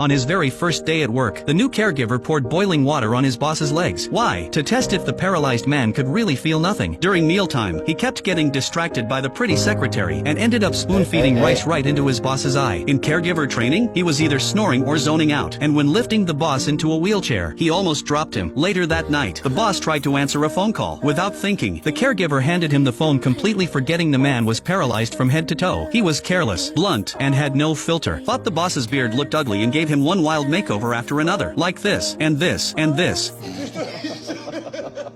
On his very first day at work, the new caregiver poured boiling water on his boss's legs. Why? To test if the paralyzed man could really feel nothing. During mealtime, he kept getting distracted by the pretty secretary and ended up spoon-feeding rice right into his boss's eye. In caregiver training, he was either snoring or zoning out, and when lifting the boss into a wheelchair, he almost dropped him. Later that night, the boss tried to answer a phone call. Without thinking, the caregiver handed him the phone, completely forgetting the man was paralyzed from head to toe. He was careless, blunt, and had no filter. Thought the boss's beard looked ugly and gave him one wild makeover after another. Like this, and this, and this.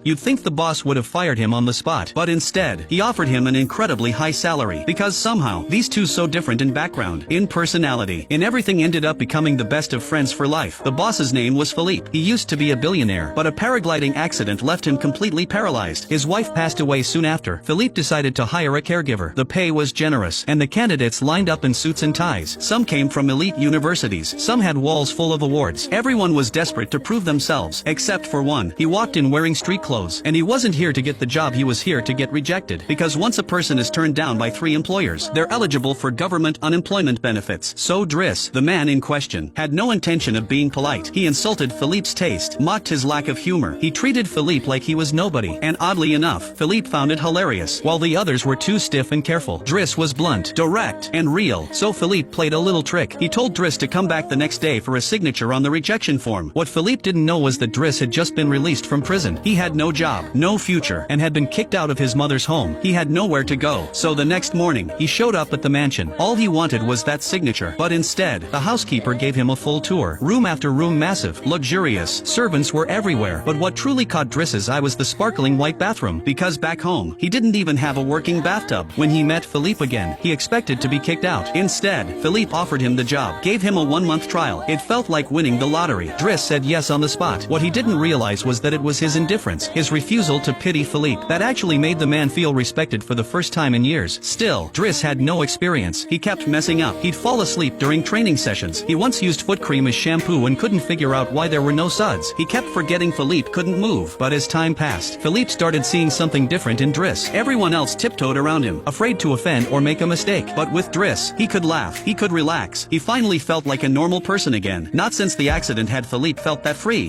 You'd think the boss would have fired him on the spot, but instead, he offered him an incredibly high salary, because somehow, these two so different in background, in personality, in everything, ended up becoming the best of friends for life. The boss's name was Philippe. He used to be a billionaire, but a paragliding accident left him completely paralyzed. His wife passed away soon after. Philippe decided to hire a caregiver. The pay was generous, and the candidates lined up in suits and ties. Some came from elite universities, some had walls full of awards. Everyone was desperate to prove themselves, except for one. He walked in wearing street clothes. And he wasn't here to get the job, he was here to get rejected. Because once a person is turned down by 3 employers, they're eligible for government unemployment benefits. So Driss, the man in question, had no intention of being polite. He insulted Philippe's taste, mocked his lack of humor. He treated Philippe like he was nobody. And oddly enough, Philippe found it hilarious, while the others were too stiff and careful. Driss was blunt, direct, and real. So Philippe played a little trick. He told Driss to come back the next day for a signature on the rejection form. What Philippe didn't know was that Driss had just been released from prison. He had no job, no future, and had been kicked out of his mother's home. He had nowhere to go. So the next morning, he showed up at the mansion. All he wanted was that signature. But instead, the housekeeper gave him a full tour. Room after room, massive, luxurious. Servants were everywhere. But what truly caught Driss's eye was the sparkling white bathroom. Because back home, he didn't even have a working bathtub. When he met Philippe again, he expected to be kicked out. Instead, Philippe offered him the job, gave him a 1-month trial. It felt like winning the lottery. Driss said yes on the spot. What he didn't realize was that it was his indifference, his refusal to pity Philippe, that actually made the man feel respected for the first time in years. Still, Driss had no experience. He kept messing up. He'd fall asleep during training sessions. He once used foot cream as shampoo and couldn't figure out why there were no suds. He kept forgetting Philippe couldn't move. But as time passed, Philippe started seeing something different in Driss. Everyone else tiptoed around him, afraid to offend or make a mistake. But with Driss, he could laugh. He could relax. He finally felt like a normal person again. Not since the accident had Philippe felt that free.